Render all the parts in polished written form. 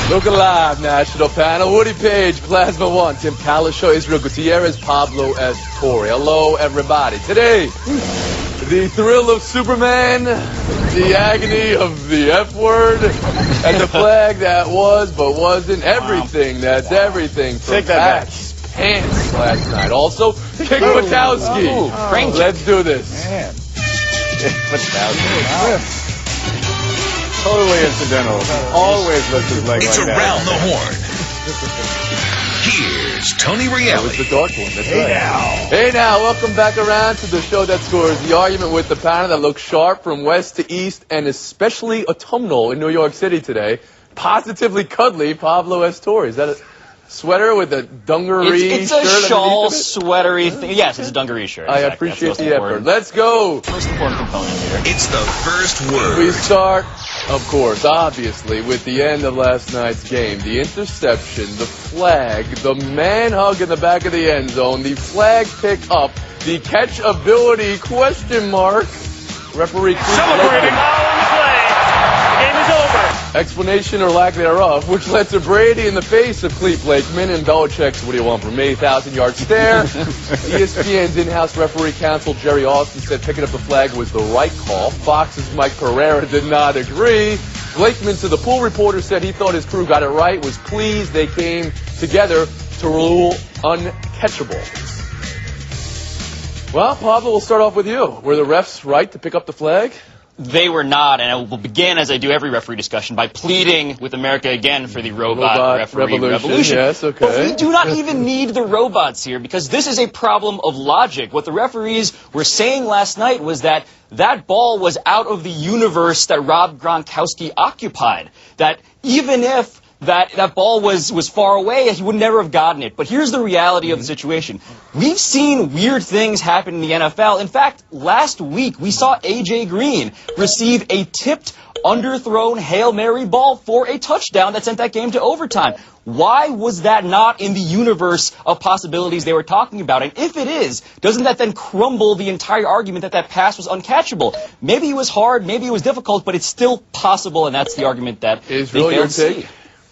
Look alive, national panel. Woody Page, Plasma One, Tim Calishow, Israel Gutierrez, Pablo S. Torre. Hello, everybody. Today, the thrill of Superman, the agony of the F word, and the flag that was but wasn't. Everything that's everything from Pat's pants last night. Also, Kick Wachowski. Let's do this. Man. Wachowski. Totally incidental. Always lifts his leg like that. It's Around the Horn. Here's Tony Reali. That was the dark one. That's Hey right. now. Hey now, welcome back around to the show that scores the argument with the panel that looks sharp from west to east and especially autumnal in New York City today. Positively cuddly, Pablo S. Torre. Is that a sweater with a dungaree it's shirt? a shawl, underneath of it? sweatery thing. Yes, it's a dungaree shirt. I Exactly. appreciate That's the most effort. important. Let's go. Most important component here. It's the first word. We start, of course, obviously, with the end of last night's game. The interception, the flag, the man hug in the back of the end zone, the flag pick up, the catch ability question mark. Referee Celebrating. Foul on the play. Game is over. Explanation or lack thereof, which led to Brady in the face of Clete Blakeman and Belichick's "What do you want from me?" 1,000-yard stare. ESPN's in-house referee counsel Jerry Austin said picking up the flag was the right call. Fox's Mike Pereira did not agree. Blakeman to the pool reporter said he thought his crew got it right, was pleased they came together to rule uncatchable. Well, Pablo, we'll start off with you. Were the refs right to pick up the flag? They were not, and I will begin, as I do every referee discussion, by pleading with America again for the robot referee revolution. Yes, okay. But we do not even need the robots here, because this is a problem of logic. What the referees were saying last night was that ball was out of the universe that Rob Gronkowski occupied. That even if that ball was far away, he would never have gotten it. But here's the reality of the situation. We've seen weird things happen in the NFL. In fact, last week we saw A.J. Green receive a tipped, underthrown Hail Mary ball for a touchdown that sent that game to overtime. Why was that not in the universe of possibilities they were talking about? And if it is, doesn't that then crumble the entire argument that pass was uncatchable? Maybe it was hard, maybe it was difficult, but it's still possible, and that's the argument that they failed to see.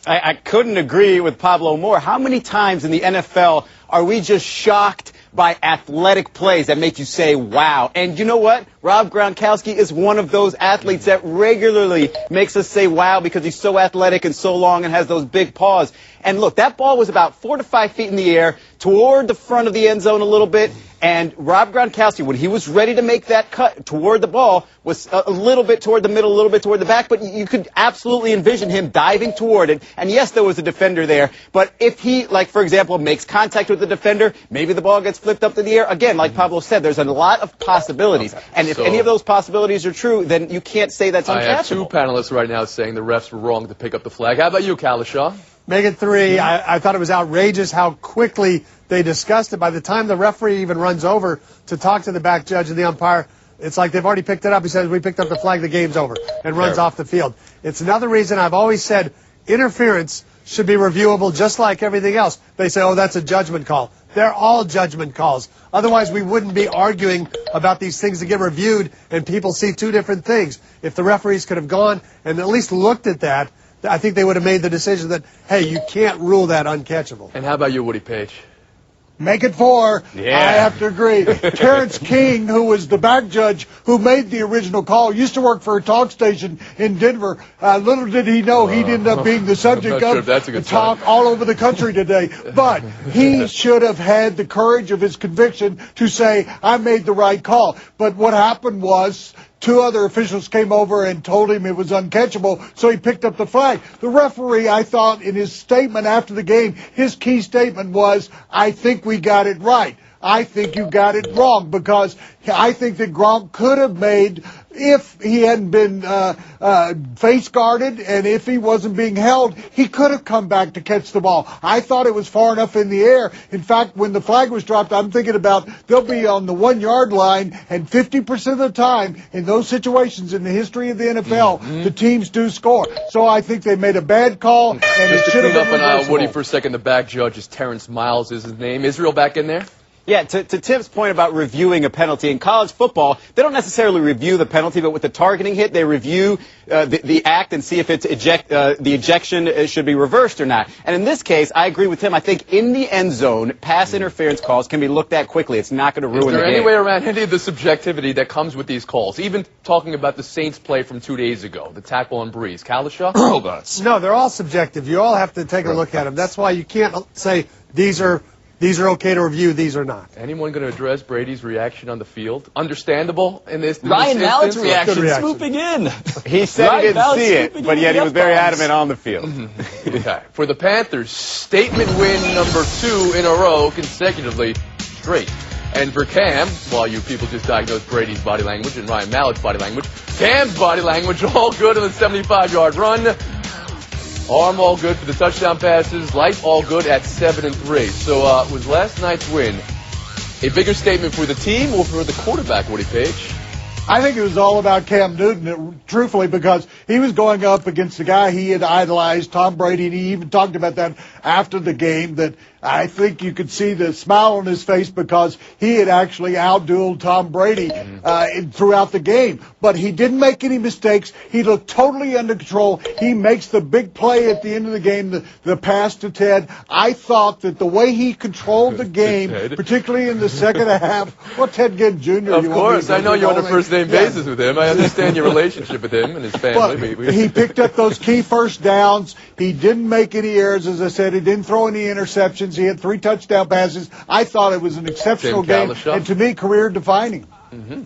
I couldn't agree with Pablo more. How many times in the NFL are we just shocked by athletic plays that make you say, wow? And you know what? Rob Gronkowski is one of those athletes that regularly makes us say, wow, because he's so athletic and so long and has those big paws. And look, that ball was about 4 to 5 feet in the air toward the front of the end zone a little bit. And Rob Gronkowski, when he was ready to make that cut toward the ball, was a little bit toward the middle, a little bit toward the back, but you could absolutely envision him diving toward it. And yes, there was a defender there, but if he, like, for example, makes contact with the defender, maybe the ball gets flipped up in the air. Again, like Pablo said, there's a lot of possibilities. Okay. And if any of those possibilities are true, then you can't say that's uncatchable. I have two panelists right now saying the refs were wrong to pick up the flag. How about you, Calishaw? Make it 3. I thought it was outrageous how quickly they discussed it. By the time the referee even runs over to talk to the back judge and the umpire, it's like they've already picked it up. He says, we picked up the flag, the game's over, and runs off the field. It's another reason I've always said interference should be reviewable just like everything else. They say, oh, that's a judgment call. They're all judgment calls. Otherwise, we wouldn't be arguing about these things that get reviewed and people see two different things. If the referees could have gone and at least looked at that, I think they would have made the decision that, hey, you can't rule that uncatchable. And how about you, Woody Page? Make it 4. Yeah. I have to agree. Terrence King, who was the back judge who made the original call, used to work for a talk station in Denver. Little did he know he'd end up being the subject of the talk all over the country today. But he should have had the courage of his conviction to say, I made the right call. But what happened was 2 other officials came over and told him it was uncatchable, so he picked up the flag. The referee, I thought, in his statement after the game, his key statement was, I think we got it right. I think you got it wrong, because I think that Gronk could have made, if he hadn't been face guarded and if he wasn't being held, he could have come back to catch the ball. I thought it was far enough in the air. In fact, when the flag was dropped, I'm thinking about they'll be on the 1 yard line, and 50% of the time in those situations in the history of the NFL, the teams do score. So I think they made a bad call, and it should have been reversible. Woody for a second. The back judge is Terrence Miles is his name. Israel back in there? Yeah, to Tim's point about reviewing a penalty, in college football, they don't necessarily review the penalty, but with the targeting hit, they review the act and see if it's the ejection should be reversed or not. And in this case, I agree with Tim. I think in the end zone, pass interference calls can be looked at quickly. It's not going to ruin the game. Is there any way around any of the subjectivity that comes with these calls? Even talking about the Saints play from 2 days ago, the tackle on Breeze. Kalisha? Robots. No, they're all subjective. You all have to take a look at them. That's why you can't say these are okay to review, these are not. Anyone going to address Brady's reaction on the field? Understandable in this Ryan this Mallett's instance? reaction, swooping in. He said Ryan he didn't Mallett's see it, swooping but in yet the he was very F-bombs. adamant on the field. Okay. For the Panthers, statement win number 2 in a row consecutively straight. And for Cam, while you people just diagnosed Brady's body language and Ryan Mallett's body language, Cam's body language all good on the 75-yard run. Arm all good for the touchdown passes. Life all good at 7-3. So was last night's win a bigger statement for the team or for the quarterback, Woody Page? I think it was all about Cam Newton, truthfully, because he was going up against the guy he had idolized, Tom Brady, and he even talked about that after the game, that I think you could see the smile on his face because he had actually outdueled Tom Brady throughout the game. But he didn't make any mistakes. He looked totally under control. He makes the big play at the end of the game, the pass to Ted. I thought that the way he controlled the game, particularly in the second half, well, Ted Ginn Jr. Of course, I know you're on a first-name basis with him. I understand your relationship with him and his family. But he picked up those key first downs. He didn't make any errors, as I said. He didn't throw any interceptions. He had 3 touchdown passes. I thought it was an exceptional game, and to me, career-defining.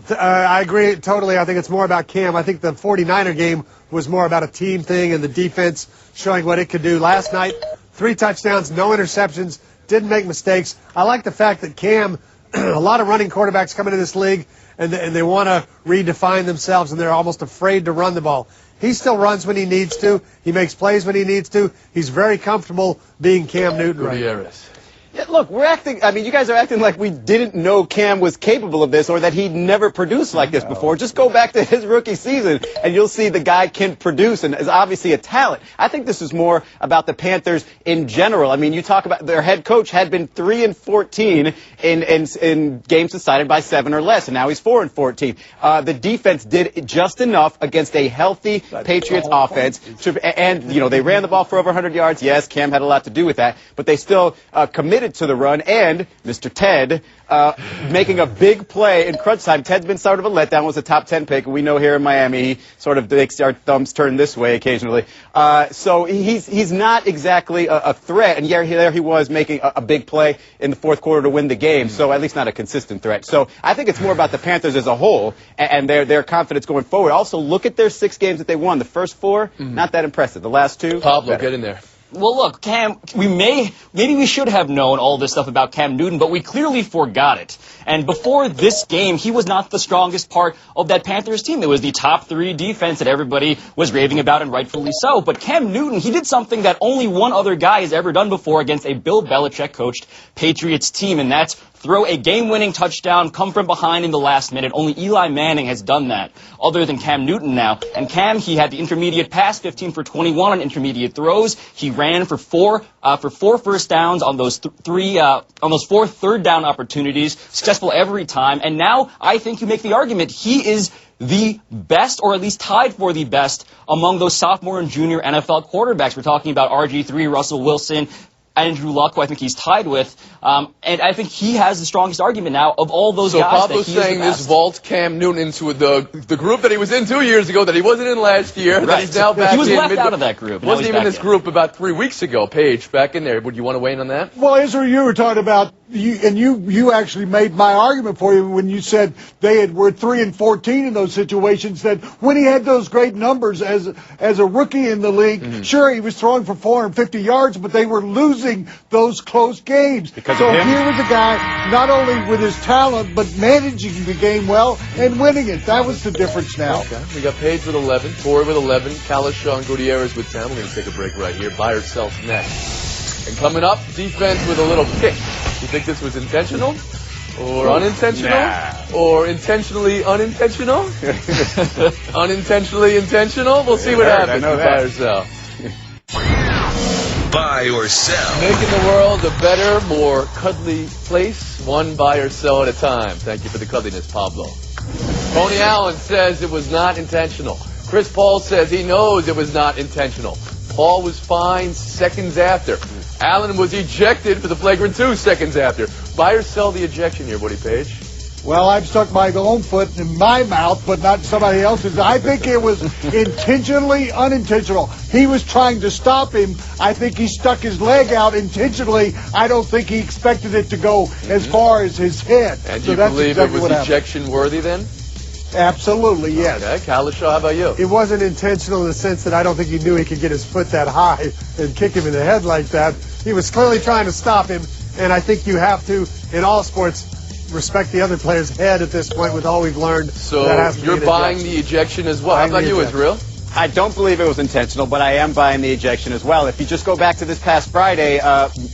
I agree totally. I think it's more about Cam. I think the 49er game was more about a team thing and the defense showing what it could do. Last night, 3 touchdowns, no interceptions, didn't make mistakes. I like the fact that Cam, a lot of running quarterbacks come into this league, and they want to redefine themselves, and they're almost afraid to run the ball. He still runs when he needs to. He makes plays when he needs to. He's very comfortable being Cam Newton right now. Yeah, look, you guys are acting like we didn't know Cam was capable of this or that he'd never produced like this before. Just go back to his rookie season and you'll see the guy can produce and is obviously a talent. I think this is more about the Panthers in general. I mean, you talk about their head coach had been 3-14 in games decided by 7 or less, and now he's 4-14. The defense did just enough against a healthy Patriots offense. And, they ran the ball for over 100 yards. Yes, Cam had a lot to do with that, but they still committed to the run, and Mr. Ted making a big play in crunch time. Ted's been sort of a letdown, was a top 10 pick. We know here in Miami, he sort of makes our thumbs turn this way occasionally. So he's not exactly a threat, and there he was making a big play in the fourth quarter to win the game, so at least not a consistent threat. So I think it's more about the Panthers as a whole and their confidence going forward. Also, look at their 6 games that they won. The first 4, not that impressive. The last 2, Pablo, better. get in there. Well, look, Cam, maybe we should have known all this stuff about Cam Newton, but we clearly forgot it. And before this game, he was not the strongest part of that Panthers team. It was the top 3 defense that everybody was raving about, and rightfully so. But Cam Newton, he did something that only one other guy has ever done before against a Bill Belichick-coached Patriots team, and that's throw a game-winning touchdown, come from behind in the last minute. Only Eli Manning has done that, other than Cam Newton now. And Cam, he had the intermediate pass, 15 for 21 on intermediate throws. He ran for 4 first downs on those 4 third down opportunities, successful every time. And now I think you make the argument he is the best, or at least tied for the best, among those sophomore and junior NFL quarterbacks. We're talking about RG3, Russell Wilson, Andrew Luck, who I think he's tied with, and I think he has the strongest argument now of all those guys. So Pablo's saying this vaults Cam Newton into the group that he was in 2 years ago, that he wasn't in last year, right. that he's now back in. He was left out of that group. Wasn't even in this group about 3 weeks ago. Paige, back in there. Would you want to weigh in on that? Well, Israel, you were talking about, you actually made my argument for you when you said were 3-14 in those situations, that when he had those great numbers as a rookie in the league, sure, he was throwing for 450 yards, but they were losing those close games. So here was a guy, not only with his talent, but managing the game well and winning it. That was the difference now. Okay. We got Paige with 11, Torrey with 11, Kalisha and Gutierrez with 10. We're going to take a break right here. Buy or sell next. And coming up, defense with a little kick. You think this was intentional? Or unintentional? Nah. Or intentionally unintentional? Unintentionally intentional? We'll see what happens with buy or sell. buy or sell. Making the world a better, more cuddly place, one buy or sell at a time. Thank you for the cuddliness, Pablo. Tony Allen says it was not intentional. Chris Paul says he knows it was not intentional. Paul was fined seconds after. Allen was ejected for the flagrant 2 seconds after. Buy or sell the ejection here, Woody Page? Well, I've stuck my own foot in my mouth, but not somebody else's. I think it was intentionally unintentional. He was trying to stop him. I think he stuck his leg out intentionally. I don't think he expected it to go as far as his head. And so you that's believe exactly it was ejection worthy then? Absolutely, yes. Okay, Kalishaw, how about you? It wasn't intentional in the sense that I don't think he knew he could get his foot that high and kick him in the head like that. He was clearly trying to stop him, and I think you have to, in all sports, respect the other player's head at this point with all we've learned. So that has to you're be buying the ejection as well. How about you, Israel? I don't believe it was intentional, but I am buying the ejection as well. If you just go back to this past Friday,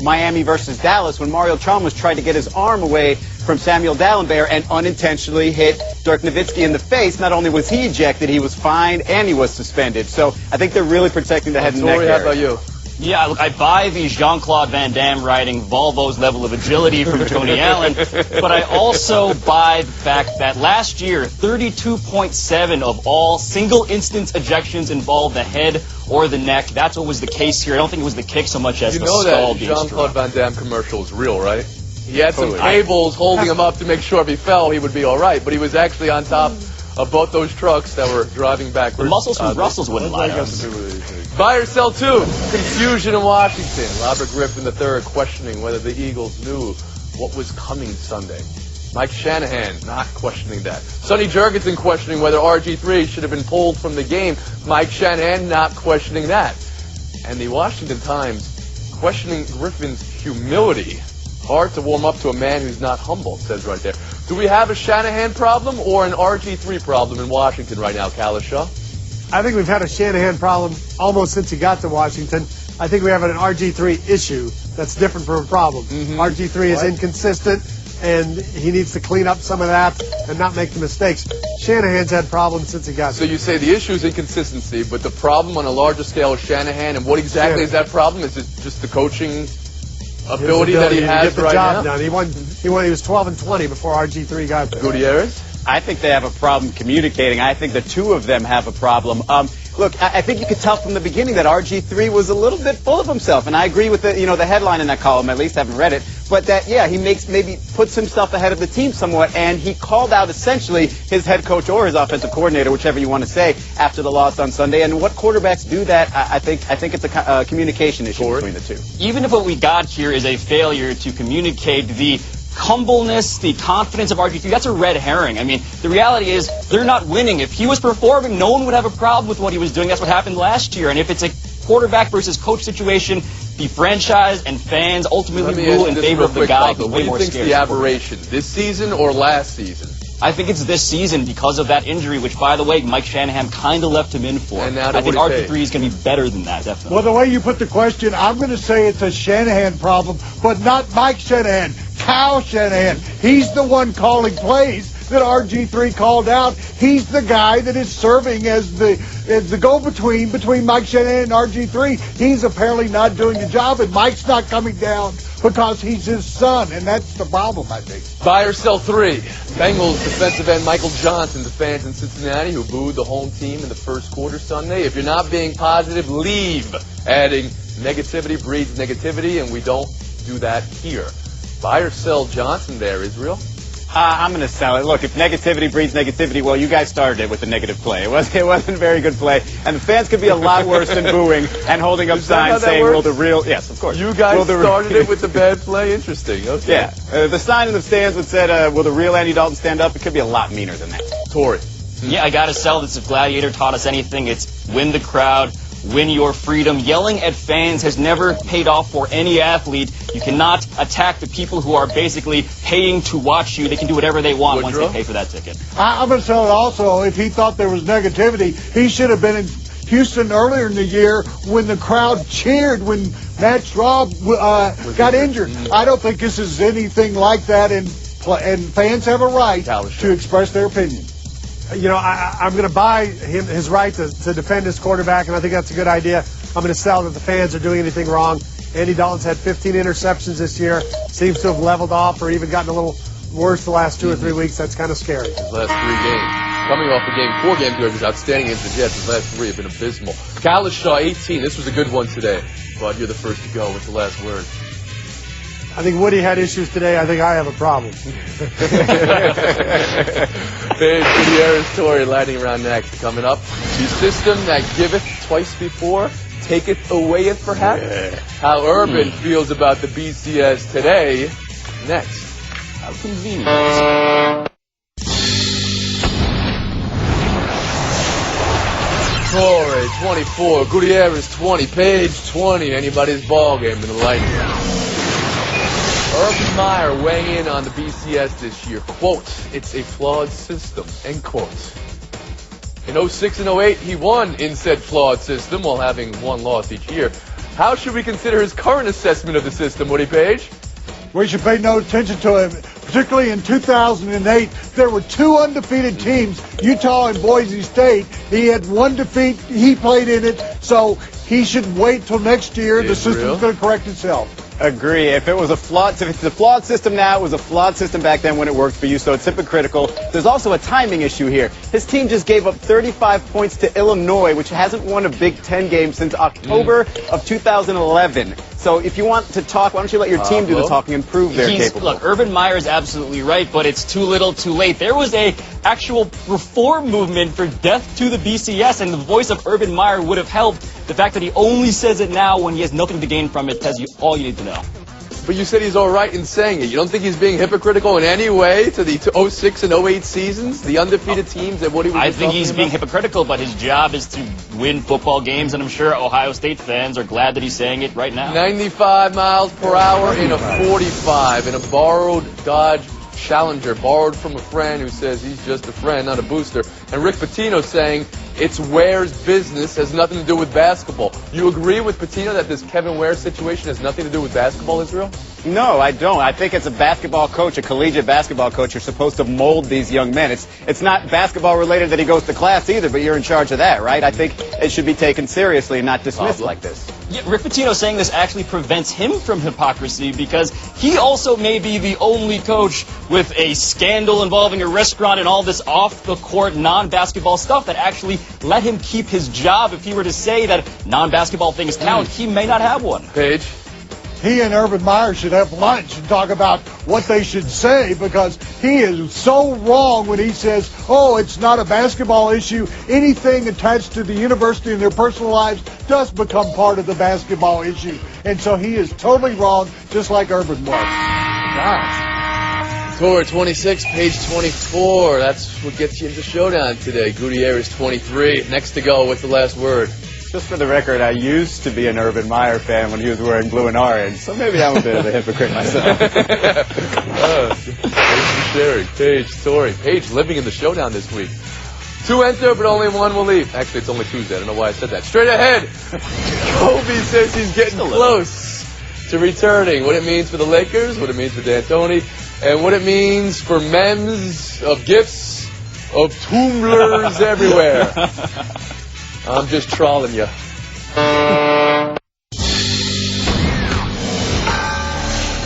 Miami versus Dallas, when Mario Chalmers tried to get his arm away from Samuel Dallenberg and unintentionally hit Dirk Nowitzki in the face, not only was he ejected, he was fined and he was suspended. So I think they're really protecting the head and neck Tori, area. how about you? Yeah, look, I buy the Jean-Claude Van Damme writing Volvo's level of agility from Tony Allen, but I also buy the fact that last year, 32.7 of all single-instance ejections involved the head or the neck. That's what was the case here. I don't think it was the kick so much as You the know skull that being Jean-Claude struck. Van Damme commercial is real, right? He had some Totally. cables holding him up to make sure if he fell, he would be all right, but he was actually on top of both those trucks that were driving backwards. The muscles from Brussels wouldn't lie to got us. to do with anything. Buy or sell 2. Confusion in Washington. Robert Griffin III questioning whether the Eagles knew what was coming Sunday. Mike Shanahan not questioning that. Sonny Jurgensen questioning whether RG3 should have been pulled from the game. Mike Shanahan not questioning that. And the Washington Times questioning Griffin's humility. Hard to warm up to a man who's not humble, it says right there. Do we have a Shanahan problem or an RG3 problem in Washington right now, Kalishaw? I think we've had a Shanahan problem almost since he got to Washington. I think we have an RG3 issue that's different from a problem. RG3 is inconsistent, and he needs to clean up some of that and not make the mistakes. Shanahan's had problems since he got So there. you say the issue is inconsistency, but the problem on a larger scale is Shanahan, and what exactly is that problem? Is it just the coaching ability that he to has get the right job now? done. He was 12-20 before RG3 got there. Gutierrez? I think they have a problem communicating. I think the two of them have a problem. Look, I think you could tell from the beginning that RG3 was a little bit full of himself, and I agree with the headline in that column. At least I haven't read it, but that he puts himself ahead of the team somewhat, and he called out essentially his head coach or his offensive coordinator, whichever you want to say, after the loss on Sunday. And what quarterbacks do that? I think it's a communication issue between the two. Even if what we got here is a failure to communicate the humbleness, the confidence of RG3, that's a red herring. I mean, the reality is they're not winning. If he was performing, no one would have a problem with what he was doing. That's what happened last year. And if it's a quarterback versus coach situation, the franchise and fans ultimately rule in favor of the guy who's way more What do you think scared. the aberration? This season or last season? I think it's this season because of that injury, which, by the way, Mike Shanahan kind of left him in for. And now to I think Woody RG3 is going to be better than that, definitely. Well, the way you put the question, I'm going to say it's a Shanahan problem, but not Mike Shanahan. Kyle Shanahan. He's the one calling plays that RG3 called out. He's the guy that is serving as the go-between between Mike Shanahan and RG3. He's apparently not doing the job, and Mike's not coming down because he's his son, and that's the problem, I think. Buy or sell 3. Bengals defensive end Michael Johnson, the fans in Cincinnati who booed the home team in the first quarter Sunday. If you're not being positive, leave. Adding negativity breeds negativity, and we don't do that here. Buy or sell Johnson there, Israel? I'm going to sell it. Look, if negativity breeds negativity, well, you guys started it with the negative play. It wasn't a very good play. And the fans could be a lot worse than booing and holding up Is that how signs that saying, works? will the real... Yes, of course. You guys Will the- started it with the bad play? Interesting. Okay. Yeah. The sign in the stands that said, will the real Andy Dalton stand up? It could be a lot meaner than that. Tori. Yeah, I got to sell this. If Gladiator taught us anything, it's win the crowd, win your freedom. Yelling at fans has never paid off for any athlete. You cannot attack the people who are basically paying to watch you. They can do whatever they want once Woodrow? they pay for that ticket. I'm going to sell it also. If he thought there was negativity, he should have been in Houston earlier in the year when the crowd cheered when Matt Straub got injured. I don't think this is anything like that, and fans have a right to express their opinion. You know, I'm going to buy him his right to defend his quarterback, and I think that's a good idea. I'm going to sell that the fans are doing anything wrong. Andy Dalton's had 15 interceptions this year. Seems to have leveled off or even gotten a little worse the last 2 or 3 weeks. That's kind of scary. His last 3 games. Coming off a game, 4 games ago, he was outstanding against the Jets. His last 3 have been abysmal. Kalishaw, 18. This was a good one today. Bud, you're the first to go. What's the last word? I think Woody had issues today. I think I have a problem. Paige, Gutierrez, Torrey, lightning round next. Coming up, the system that giveth twice before, taketh awayeth perhaps. Yeah. How Urban feels about the BCS today. Next. How convenient. Torrey, 24. Gutierrez, 20. Page, 20. Anybody's ball game in the lightning round. Urban Meyer weighing in on the BCS this year. Quote, it's a flawed system, end quote. In 06 and 08, he won in said flawed system while having 1 loss each year. How should we consider his current assessment of the system, Woody Page? We should pay no attention to him. Particularly in 2008, there were 2 undefeated teams, Utah and Boise State. He had 1 defeat. He played in it, so he should wait till next year. The system's going to correct itself. Agree. If it's a flawed system now, it was a flawed system back then when it worked for you, so it's hypocritical. There's also a timing issue here. His team just gave up 35 points to Illinois, which hasn't won a Big Ten game since October of 2011. So if you want to talk, why don't you let your team do the talking and prove they're capable? Look, Urban Meyer is absolutely right, but it's too little too late. There was a actual reform movement for death to the BCS, and the voice of Urban Meyer would have helped. The fact that he only says it now when he has nothing to gain from it tells you all you need to know. But you said he's all right in saying it. You don't think he's being hypocritical in any way to the 06 and 08 seasons, the undefeated teams that Woody was I think he's being about? hypocritical, but his job is to win football games, and I'm sure Ohio State fans are glad that he's saying it right now. 95 miles per hour in a 45 in a borrowed Dodge Challenger, borrowed from a friend who says he's just a friend, not a booster. And Rick Pitino saying it's Ware's business, has nothing to do with basketball. You agree with Pitino that this Kevin Ware situation has nothing to do with basketball, Israel? No, I don't. I think as a basketball coach, a collegiate basketball coach, you're supposed to mold these young men. It's not basketball related that he goes to class either, but you're in charge of that, right? I think it should be taken seriously and not dismissed like this. Yeah, Rick Pitino saying this actually prevents him from hypocrisy because he also may be the only coach with a scandal involving a restaurant and all this off-the-court non-basketball stuff that actually let him keep his job. If he were to say that non-basketball things count, he may not have one. Paige? He and Urban Meyer should have lunch and talk about what they should say, because he is so wrong when he says, oh, it's not a basketball issue. Anything attached to the university and their personal lives does become part of the basketball issue. And so he is totally wrong, just like Urban was. Gosh. Torrey, 26, Page 24. That's what gets you into showdown today. Gutierrez, 23. Next to go, what's the last word? Just for the record, I used to be an Urban Meyer fan when he was wearing blue and orange, so maybe I'm a bit of a hypocrite myself. Thanks for sharing. Paige, Torrey. Paige living in the showdown this week. 2 enter, but only 1 will leave. Actually, it's only Tuesday. I don't know why I said that. Straight ahead, Kobe says he's getting close to returning. What it means for the Lakers, what it means for D'Antoni, and what it means for memes of gifts of tumblers everywhere. I'm just trolling you.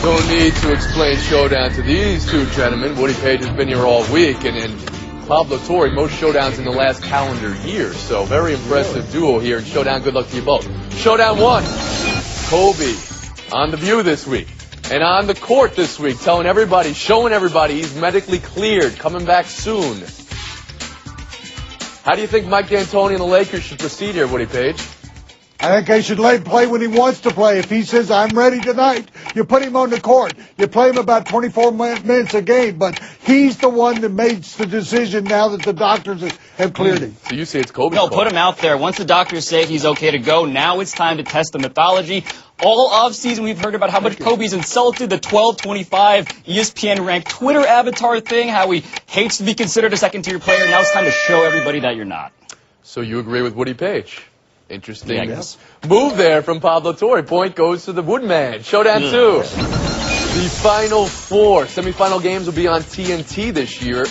Don't need to explain showdown to these 2 gentlemen. Woody Page has been here all week, and Pablo Torrey, most showdowns in the last calendar year. So very impressive duo here in showdown. Good luck to you both. Showdown 1, Kobe on The View this week. And on the court this week, telling everybody, showing everybody he's medically cleared, coming back soon. How do you think Mike D'Antoni and the Lakers should proceed here, Woody Page? I think they should let him play when he wants to play. If he says, I'm ready tonight, you put him on the court. You play him about 24 minutes a game, but he's the one that makes the decision now that the doctors have cleared him. So you say it's Kobe's No, call. put him out there. Once the doctors say he's okay to go, now it's time to test the mythology. All offseason, we've heard about how much Kobe's insulted the 1225 ESPN-ranked Twitter avatar thing, how he hates to be considered a second-tier player. Now it's time to show everybody that you're not. So you agree with Woody Page? Interesting Yeah, I guess. move there from Pablo Torrey. Point goes to the Woodman. Showdown 2. The Final 4. Semifinal games will be on TNT this year,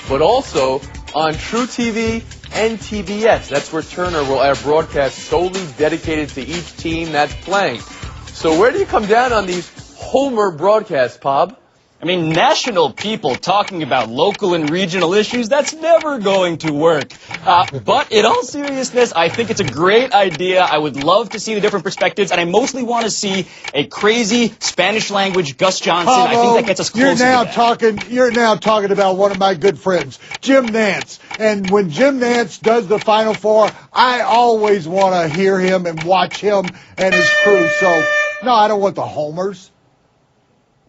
but also on True TV and TBS. That's where Turner will air broadcasts solely dedicated to each team that's playing. So where do you come down on these Homer broadcasts, Pob? I mean, national people talking about local and regional issues, that's never going to work. But in all seriousness, I think it's a great idea. I would love to see the different perspectives, and I mostly want to see a crazy Spanish language Gus Johnson. Pablo, I think that gets us closer You're now talking about one of my good friends, Jim Nantz. And when Jim Nantz does the Final Four, I always want to hear him and watch him and his crew. So, no, I don't want the homers.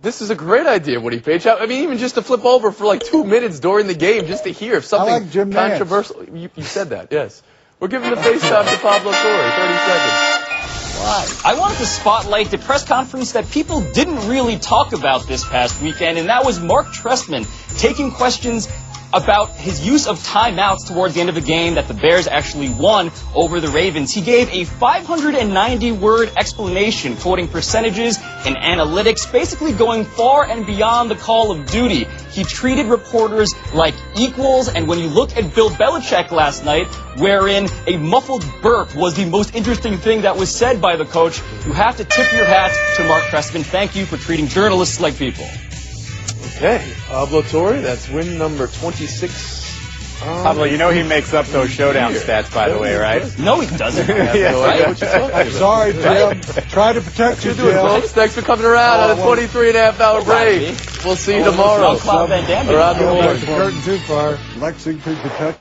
This is a great idea, Woody Page. I mean, even just to flip over for like 2 minutes during the game, just to hear if something like Jim Nantz. controversial. You said that, yes. We're giving the face time to Pablo Torre. 30 seconds. Why? I wanted to spotlight the press conference that people didn't really talk about this past weekend, and that was Mark Trestman taking questions about his use of timeouts towards the end of the game that the Bears actually won over the Ravens. He gave a 590-word explanation, quoting percentages and analytics, basically going far and beyond the call of duty. He treated reporters like equals, and when you look at Bill Belichick last night, wherein a muffled burp was the most interesting thing that was said by the coach, you have to tip your hat to Mark Trestman. Thank you for treating journalists like people. Okay, Pablo Torre, that's win number 26. Pablo, you know he makes up those showdown stats, by the way, right? No, he doesn't. I'm sorry, Jim. Try to protect you, Jim. Folks, thanks for coming around on a 23.5-hour break. We'll see you tomorrow. Van Damme around the Don't horn. let the curtain too far. Lexington, Kentucky.